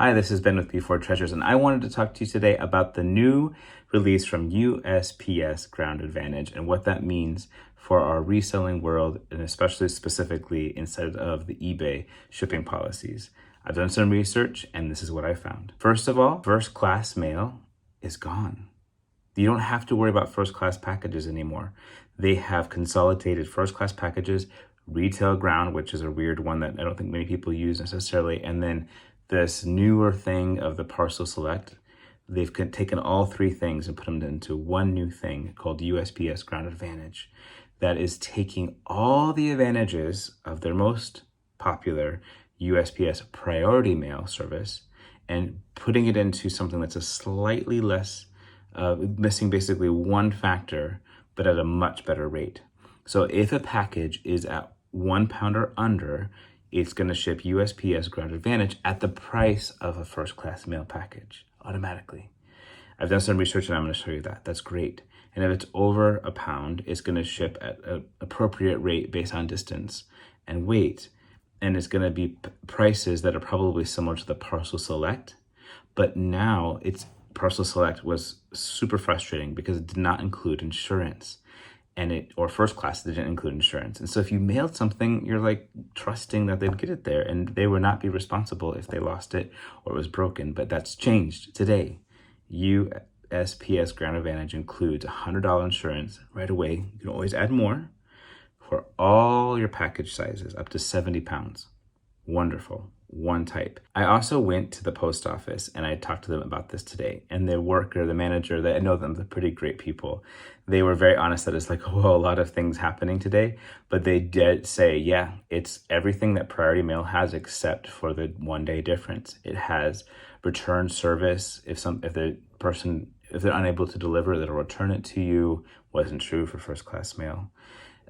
Hi, this is Ben with Before Treasures, and I wanted to talk to you today about the new release from USPS Ground Advantage and what that means for our reselling world, and especially specifically inside of the eBay shipping policies. I've done some research, and this is what I found. First of all, first class mail is gone. You don't have to worry about first class packages anymore. They have consolidated first class packages, retail ground, which is a weird one that I don't think many people use necessarily, and then this newer thing of the parcel select. They've taken all three things and put them into one new thing called USPS Ground Advantage that is taking all the advantages of their most popular USPS Priority Mail service and putting it into something that's a slightly less, missing basically one factor, but at a much better rate. So if a package is at £1 or under, it's going to ship USPS Ground Advantage at the price of a first class mail package automatically. I've done some research and I'm going to show you that. That's great. And if it's over £1, it's going to ship at an appropriate rate based on distance and weight. And it's going to be prices that are probably similar to the Parcel Select. But now Parcel Select was super frustrating because it did not include insurance. Or first class, they didn't include insurance. And so if you mailed something, you're like trusting that they'd get it there and they would not be responsible if they lost it or it was broken. But that's changed today. USPS Ground Advantage includes $100 insurance right away. You can always add more for all your package sizes up to 70 pounds. Wonderful. One type. I also went to the post office and I talked to them about this today. And the worker, the manager, I know them, they're pretty great people. They were very honest that it's like, well, a lot of things happening today. But they did say, yeah, it's everything that Priority Mail has except for the 1 day difference. It has return service. If they're unable to deliver, they'll return it to you. Wasn't true for first class mail.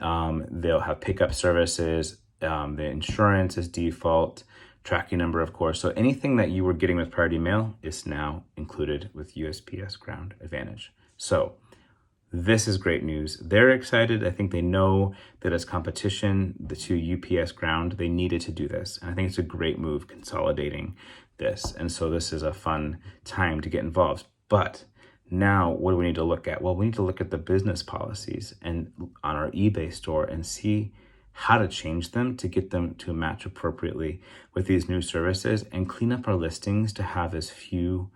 They'll have pickup services. The insurance is default. Tracking number, of course. So anything that you were getting with Priority Mail is now included with USPS Ground Advantage. So this is great news. They're excited. I think they know that as competition to UPS Ground, they needed to do this. And I think it's a great move consolidating this. And so this is a fun time to get involved. But now what do we need to look at? Well, we need to look at the business policies and on our eBay store and see how to change them to get them to match appropriately with these new services and clean up our listings to have as few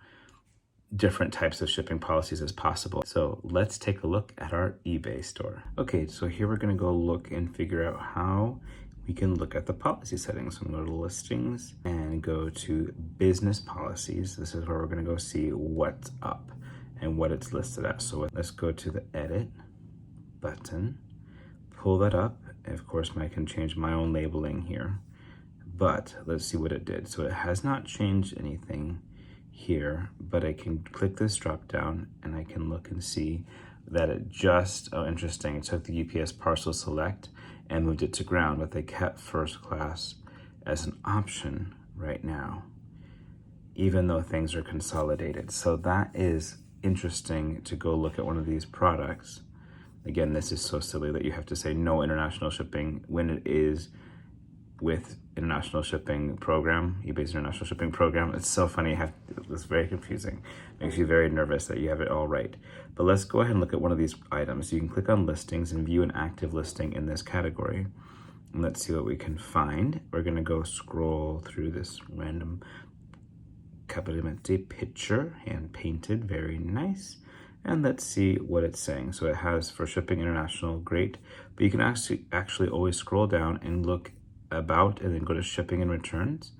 different types of shipping policies as possible. So let's take a look at our eBay store. Okay, so here we're gonna go look and figure out how we can look at the policy settings. So I'm gonna go to listings and go to business policies. This is where we're gonna go see what's up and what it's listed at. So let's go to the edit button, pull that up. And of course, I can change my own labeling here, but let's see what it did. So it has not changed anything here, but I can click this drop down and I can look and see that it interesting. It took the UPS Parcel Select and moved it to ground, but they kept first class as an option right now, even though things are consolidated. So that is interesting to go look at one of these products. Again, this is so silly that you have to say no international shipping when it is with international shipping program, eBay's international shipping program. It's so funny. It's very confusing. Makes you very nervous that you have it all right. But let's go ahead and look at one of these items. You can click on listings and view an active listing in this category. And let's see what we can find. We're going to go scroll through this random Capodimente picture, hand painted, very nice. And let's see what it's saying. So it has for shipping international, great. But you can actually always scroll down and look about and then go to shipping and returns.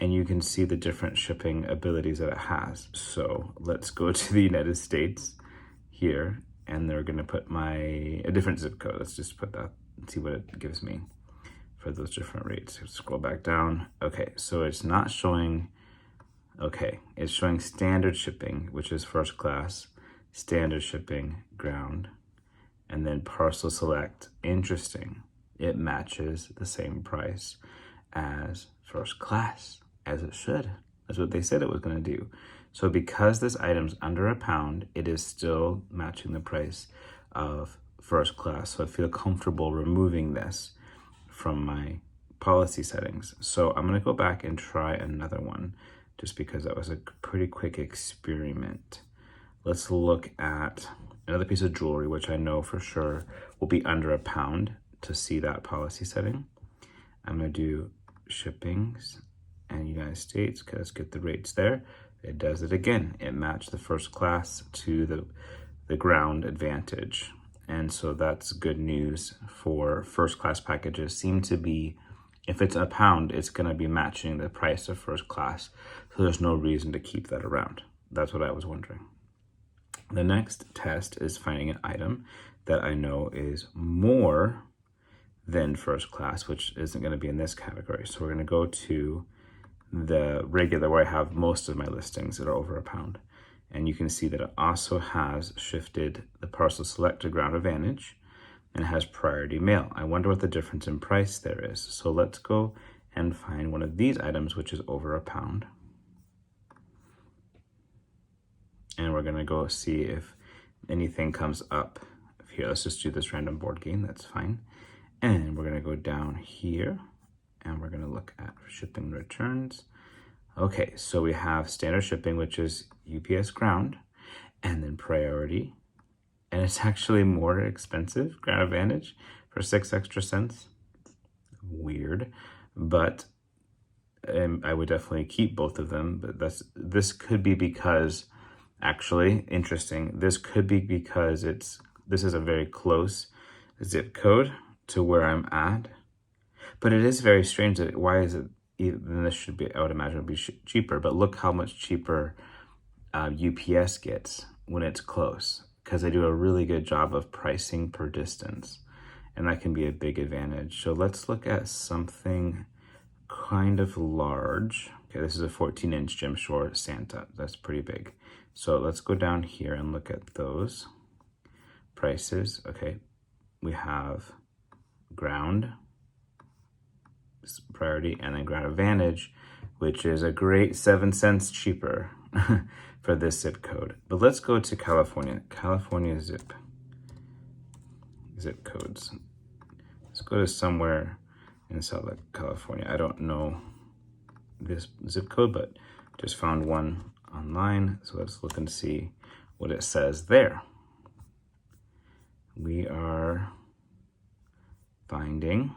And you can see the different shipping abilities that it has. So let's go to the United States here. And they're gonna put a different zip code. Let's just put that and see what it gives me for those different rates. Scroll back down. Okay, so it's not showing, it's showing standard shipping, which is first class. Standard shipping, ground, and then Parcel Select. Interesting. It matches the same price as first class, as it should. That's what they said it was going to do. So because this item's under £1, it is still matching the price of first class. So I feel comfortable removing this from my policy settings. So I'm going to go back and try another one just because that was a pretty quick experiment. Let's look at another piece of jewelry, which I know for sure will be under £1 to see that policy setting. I'm gonna do shippings and United States, okay, let's get the rates there. It does it again. It matched the first class to the ground advantage. And so that's good news for first class packages. Seem to be, if it's £1, it's gonna be matching the price of first class. So there's no reason to keep that around. That's what I was wondering. The next test is finding an item that I know is more than first class, which isn't gonna be in this category. So we're gonna go to the regular where I have most of my listings that are over £1. And you can see that it also has shifted the parcel select to ground advantage and has priority mail. I wonder what the difference in price there is. So let's go and find one of these items, which is over £1. And we're gonna go see if anything comes up here. Let's just do this random board game, that's fine. And we're gonna go down here and we're gonna look at shipping returns. Okay, so we have standard shipping, which is UPS ground, and then priority. And it's actually more expensive, ground advantage, for 6 extra cents. Weird, but I would definitely keep both of them. But this could be because, actually, interesting, this could be because this is a very close zip code to where I'm at. But it is very strange that why is it, then this should be, I would imagine it would be cheaper, but look how much cheaper UPS gets when it's close, because they do a really good job of pricing per distance, and that can be a big advantage. So let's look at something kind of large. Okay, this is a 14-inch Jim Shore Santa. That's pretty big. So let's go down here and look at those prices. Okay, we have ground priority and then ground advantage, which is a great 7 cents cheaper for this zip code. But let's go to California zip codes. Let's go to somewhere in Southern California. I don't know this zip code, but just found one online. So let's look and see what it says there. We are finding,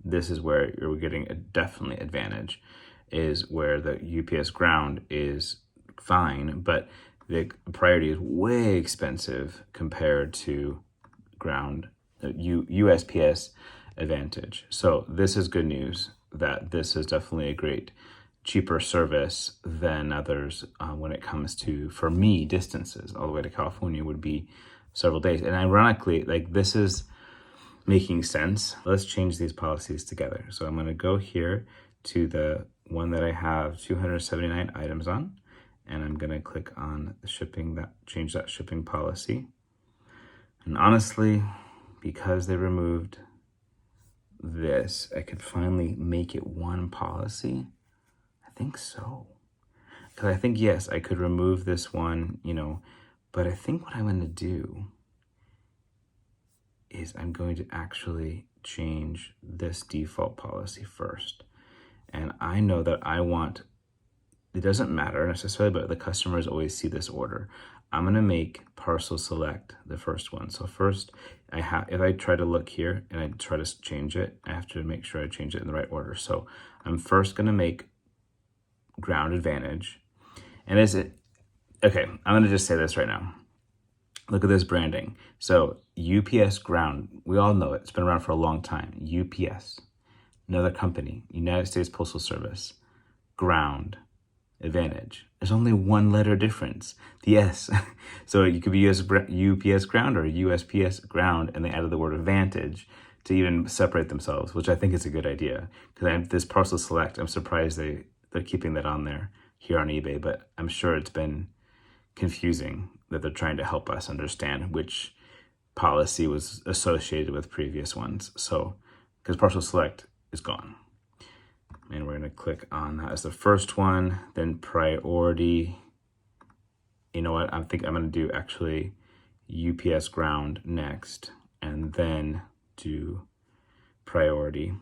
this is where you're getting a definitely advantage, is where the UPS ground is fine, but the priority is way expensive compared to ground, USPS advantage. So this is good news that this is definitely a great cheaper service than others when it comes to, for me, distances all the way to California would be several days. And ironically, like, this is making sense. Let's change these policies together. So I'm going to go here to the one that I have 279 items on, and I'm going to click on the shipping, change that shipping policy. And honestly, because they removed this, I could finally make it one policy. I think so. Because I think, yes, I could remove this one, but I think what I'm going to do is I'm going to actually change this default policy first. And I know that it doesn't matter necessarily, but the customers always see this order. I'm gonna make parcel select the first one. So first, if I try to look here and I try to change it, I have to make sure I change it in the right order. So I'm first gonna make ground advantage. And okay, I'm gonna just say this right now. Look at this branding. So UPS ground, we all know it. It's been around for a long time. UPS, another company, United States Postal Service, ground advantage. There's only one letter difference, the S. So you could be UPS ground or USPS ground, and they added the word advantage to even separate themselves, which I think is a good idea. Because this parcel select, I'm surprised they're keeping that on there here on eBay, but I'm sure it's been confusing that they're trying to help us understand which policy was associated with previous ones. So, because parcel select is gone. And we're gonna click on that as the first one, then priority. You know what, I think I'm gonna do actually UPS ground next, and then do priority,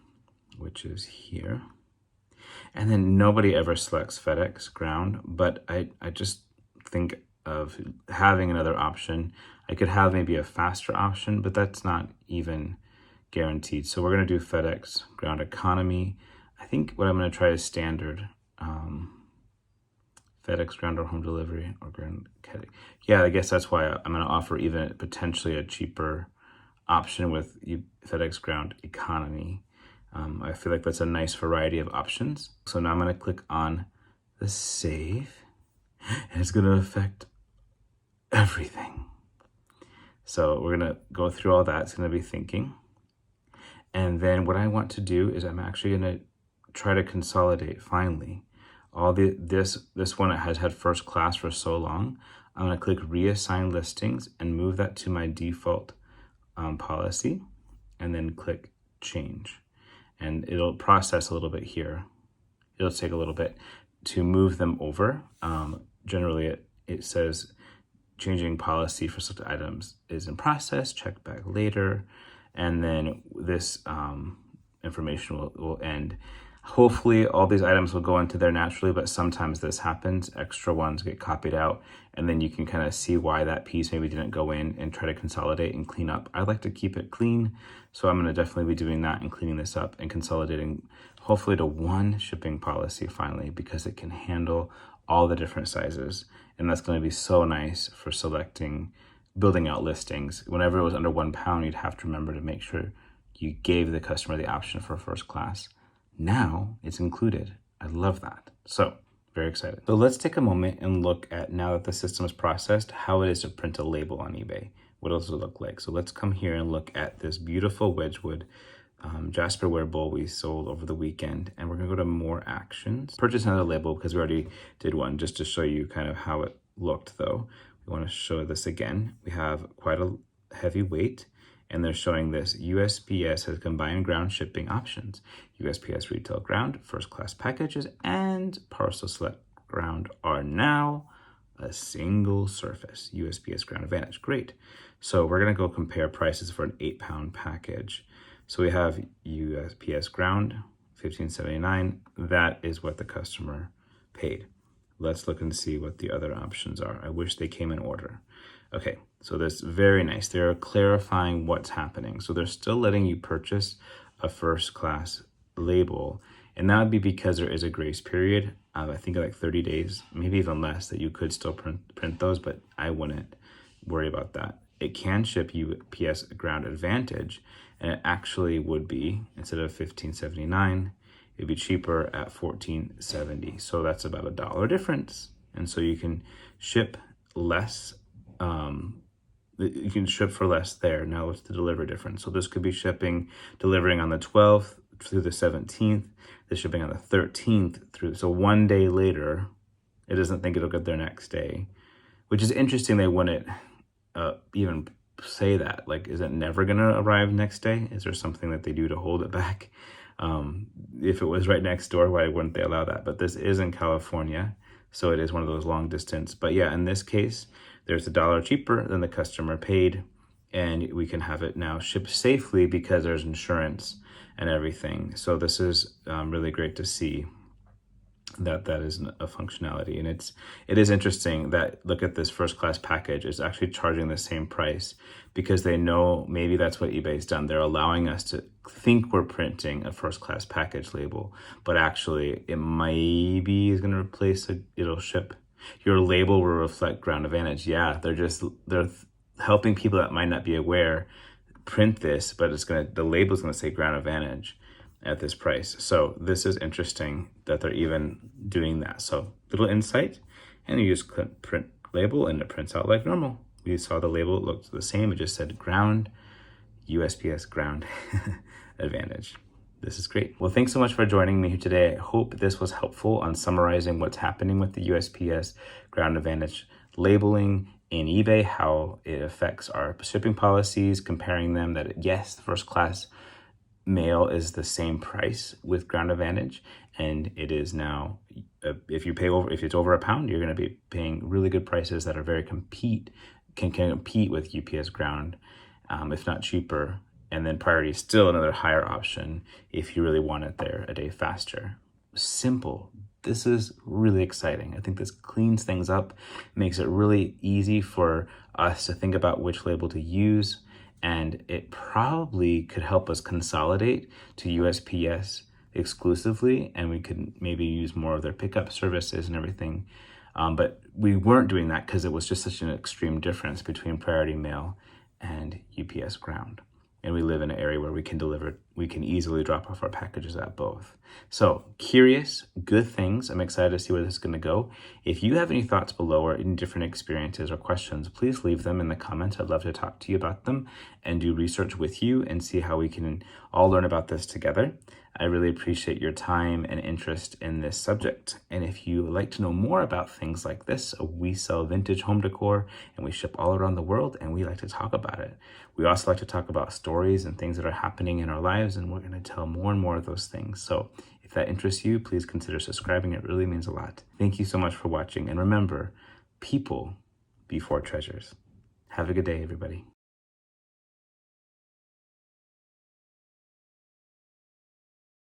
which is here. And then nobody ever selects FedEx ground, but I just think of having another option. I could have maybe a faster option, but that's not even guaranteed. So we're going to do FedEx ground economy. I think what I'm going to try is standard. FedEx ground or home delivery or ground. Yeah, I guess that's why I'm going to offer even potentially a cheaper option with FedEx ground economy. I feel like that's a nice variety of options. So now I'm going to click on the save, and it's going to affect everything. So we're going to go through all that. It's going to be thinking. And then what I want to do is I'm actually going to try to consolidate finally all this one that has had first class for so long. I'm going to click reassign listings and move that to my default policy, and then click change. And it'll process a little bit here. It'll take a little bit to move them over. Generally, it says changing policy for such items is in process, check back later. And then this information will end. Hopefully all these items will go into there naturally, but sometimes this happens. Extra ones get copied out, and then you can kind of see why that piece maybe didn't go in and try to consolidate and clean up. I like to keep it clean, so I'm going to definitely be doing that and cleaning this up and consolidating hopefully to one shipping policy finally, because it can handle all the different sizes. And that's going to be so nice for building out listings. Whenever it was under £1, you'd have to remember to make sure you gave the customer the option for first class. Now it's included. I love that. So very excited. So let's take a moment and look at, now that the system is processed, how it is to print a label on eBay. What does it look like? So let's come here and look at this beautiful Wedgwood Jasperware bowl we sold over the weekend. And we're gonna go to more actions. Purchase another label, because we already did one, just to show you kind of how it looked though. We wanna show this again. We have quite a heavy weight, and they're showing this. USPS has combined ground shipping options. USPS retail ground, first class packages, and parcel select ground are now a single surface. USPS ground advantage, great. So we're gonna go compare prices for an 8-pound package. So we have USPS ground, $15.79. That is what the customer paid. Let's look and see what the other options are. I wish they came in order. Okay, so that's very nice. They're clarifying what's happening. So they're still letting you purchase a first class label, and that would be because there is a grace period. I think like 30 days, maybe even less, that you could still print those, but I wouldn't worry about that. It can ship UPS ground advantage, and it actually would be, instead of $15.79, it'd be cheaper at $14.70. So that's about $1 difference. And so you can ship less. You can ship for less there. Now what's the delivery difference? So this could be delivering on the 12th through the 17th. This shipping on the 13th through, so 1 day later. It doesn't think it'll get there next day, which is interesting. They wouldn't even say that. Like, is it never gonna arrive next day? Is there something that they do to hold it back? If it was right next door, why wouldn't they allow that? But this is in California, so it is one of those long distance. But yeah, in this case, there's $1 cheaper than the customer paid, and we can have it now shipped safely because there's insurance and everything. So this is really great to see that is a functionality. And it is interesting that, look at this first class package is actually charging the same price, because they know maybe that's what eBay's done. They're allowing us to think we're printing a first class package label, but actually it maybe is going to replace it'll ship. Your label will reflect ground advantage. Yeah, they're helping people that might not be aware print this, but the label is gonna say ground advantage at this price. So this is interesting that they're even doing that. So little insight, and you just click print label and it prints out like normal. We saw the label, it looked the same. It just said ground, USPS ground advantage. This is great. Well, thanks so much for joining me here today. I hope this was helpful on summarizing what's happening with the USPS ground advantage labeling in eBay, how it affects our shipping policies, comparing them that yes, the first class mail is the same price with ground advantage, and it is now, if it's over £1, you're going to be paying really good prices that are can compete with UPS ground, if not cheaper. And then priority is still another higher option if you really want it there a day faster. simple. This is really exciting. I think this cleans things up, makes it really easy for us to think about which label to use, and it probably could help us consolidate to USPS exclusively, and we could maybe use more of their pickup services and everything. But we weren't doing that because it was just such an extreme difference between Priority Mail and UPS Ground. And we live in an area where we can easily drop off our packages at both. So curious, good things. I'm excited to see where this is going to go. If you have any thoughts below or any different experiences or questions, please leave them in the comments. I'd love to talk to you about them and do research with you and see how we can all learn about this together. I really appreciate your time and interest in this subject. And if you would like to know more about things like this, we sell vintage home decor and we ship all around the world, and we like to talk about it. We also like to talk about stories and things that are happening in our lives, and we're going to tell more and more of those things. So if that interests you, please consider subscribing. It really means a lot. Thank you so much for watching. And remember, people before treasures. Have a good day, everybody.